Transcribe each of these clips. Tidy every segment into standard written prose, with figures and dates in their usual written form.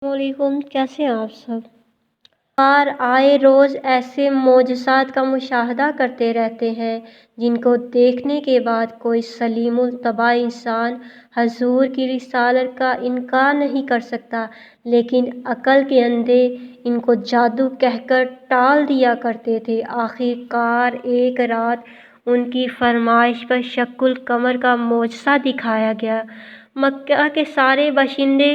वालेकुम, कैसे हैं आप सब। बार आए रोज़ ऐसे मोजज़ात का मुशाहदा करते रहते हैं जिनको देखने के बाद कोई सलीमुल तबा इंसान हजूर की रिसालत का इनकार नहीं कर सकता, लेकिन अकल के अंधे इनको जादू कहकर टाल दिया करते थे। आखिरकार एक रात उनकी फरमाइश पर शक्कुल कमर का मोजज़ा दिखाया गया। मक्का के सारे बाशिंदे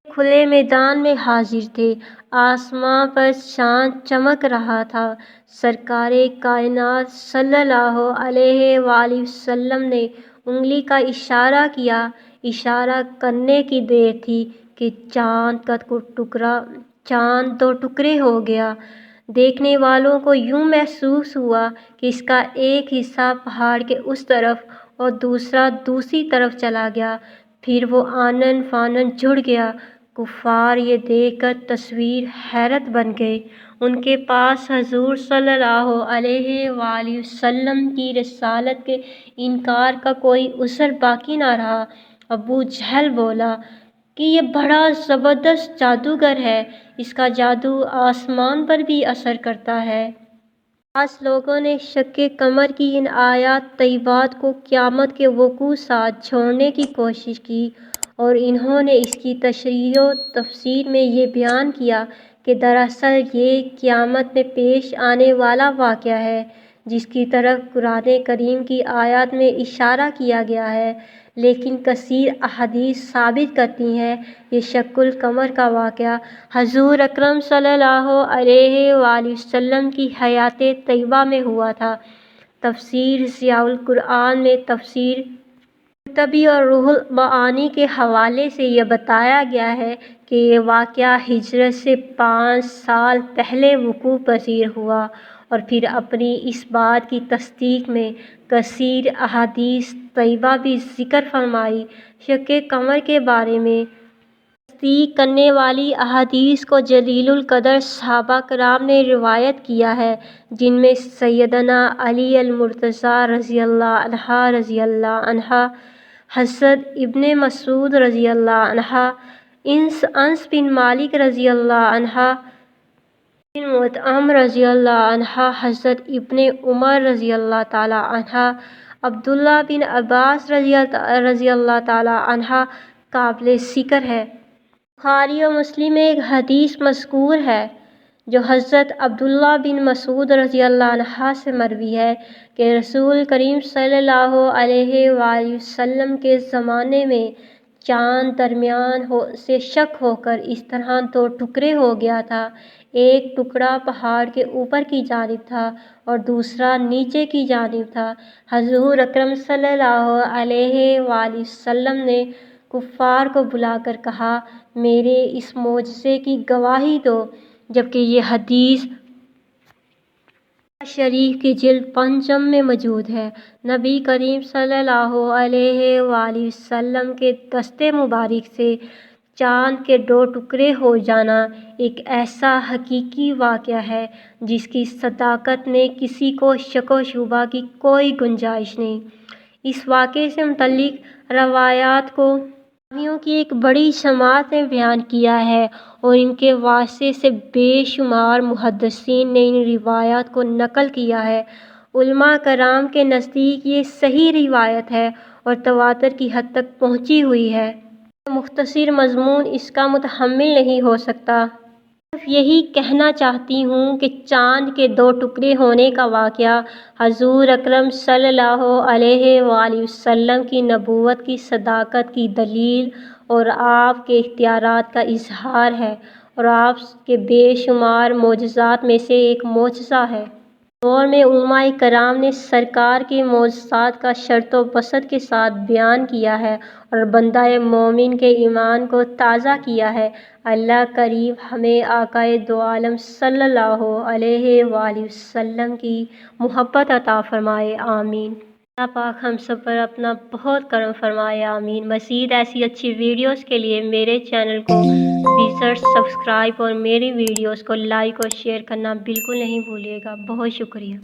खुले मैदान में हाजिर थे। आसमां पर चाँद चमक रहा था। सरकारे कायनात सल्लल्लाहु अलैहि वसल्लम ने उंगली का इशारा किया। इशारा करने की देर थी कि चाँद दो टुकड़े हो गया। देखने वालों को यूं महसूस हुआ कि इसका एक हिस्सा पहाड़ के उस तरफ और दूसरा दूसरी तरफ चला गया। फिर वो आनन फानन जुड़ गया। कुफ़ार ये देखकर तस्वीर हैरत बन गए। उनके पास हजूर सल्लल्लाहु अलैहि वसल्लम की रिसालत के इनकार का कोई उज़्र बाकी ना रहा। अबू जहल बोला कि ये बड़ा ज़बरदस्त जादूगर है, इसका जादू आसमान पर भी असर करता है। आज लोगों ने शक्के कमर की इन आयात तय्यबात को क़यामत के वक़ूअ साथ जोड़ने की कोशिश की और इन्होंने इसकी तशरीह व तफसीर में ये बयान किया कि दरअसल ये क़यामत में पेश आने वाला वाक़या है जिसकी तरफ कुरान करीम की आयत में इशारा किया गया है, लेकिन कसीर अहादीस साबित करती हैं ये शक्कुल कमर का वाक़या हजूर अकरम सल्लल्लाहु अलैहि वसल्लम की हयाते तय्यबा में हुआ था। तफसीर ज़ियाउल कुरान में तफसीर कुर्तुबी और रूहुल मआनी के हवाले से यह बताया गया है कि ये वाक़या हिजरत से 5 साल पहले वक़ूअ पज़ीर हुआ और फिर अपनी इस बात की तस्दीक में कसीर अहादीस तय्यबा भी ज़िक्र फरमाई। शक्के कमर के बारे में तस्दीक करने वाली अहादीस को जलीलुल कदर सहाबा कराम ने रिवायत किया है, जिनमें सैयदना अली अल मुर्तज़ा रज़ियल्लाहु अन्हा, हज़रत इब्ने मसूद रज़ियल्लाहु अन्हा, अनस बिन मालिक रज़ियल्लाहु अन्हा, बिन मुतअम रज़ियल्लाहु अन्हा, हज़रत इब्ने उमर रज़ियल्लाहु ताला अन्हा, अब्दुल्लाह बिन अब्बास रज़ियल्लाहु ताला अन्हा काबिल ज़िक्र है। बुखारी और मुस्लिम में एक हदीस मज़कूर है जो हज़रत अब्दुल्लाह बिन मसूद रज़ियल्लाहु अन्हा से मरवी है कि रसूल करीम सल्लल्लाहु अलैहि वसल्लम के ज़माने में चाँद दरमियान से शक होकर इस तरह दो टुकड़े हो गया था। एक टुकड़ा पहाड़ के ऊपर की जानिब था और दूसरा नीचे की जानिब था। हजूर अकरम सल्लल्लाहु अलैहि वसल्लम ने कुफ़ार को बुलाकर कहा, मेरे इस मोजज़े की गवाही दो। जबकि ये हदीस शरीफ की जिल्द 5 में मौजूद है। नबी करीम सल्लल्लाहु अलैहि वसल्लम के दस्ते मुबारक से चाँद के 2 टुकड़े हो जाना एक ऐसा हकीकी वाक़या है जिसकी सदाकत में किसी को शक व शुबा की कोई गुंजाइश नहीं। इस वाक़े से मुतल्लिक़ रवायात को रावियों की एक बड़ी जमात ने बयान किया है और इनके वास्ते से बेशुमार मुहद्दिसीन ने इन रिवायात को नकल किया है। उलमा कराम के नज़दीक ये सही रिवायत है और तवातर की हद तक पहुँची हुई है। मुख्तसर मज़मून इसका मुतहम्मिल नहीं हो सकता। सिर्फ यही कहना चाहती हूँ कि चाँद के 2 टुकड़े होने का वाक़या हजूर अकरम सल्लल्लाहु अलैहि वसल्लम की नबूवत की सदाकत की दलील और आपके इख्तियारात का इज़हार है और आपके बेशुमार मोजज़ात में से एक मोजज़ा है। दौर में उलमाए कराम ने सरकार के मोजज़ात का शर्त व बसत के साथ बयान किया है और बंदाए मोमिन के ईमान को ताज़ा किया है। अल्लाह करीम हमें आकाए दो आलम सल्लल्लाहु अलैहि वसल्लम की मोहब्बत अता फ़रमाए, आमीन। अल्लाह पाक हम सब पर अपना बहुत करम फरमाए, आमीन। मज़ीद ऐसी अच्छी वीडियोस के लिए मेरे चैनल को विज़िट, सब्सक्राइब और मेरी वीडियोस को लाइक और शेयर करना बिल्कुल नहीं भूलिएगा। बहुत शुक्रिया।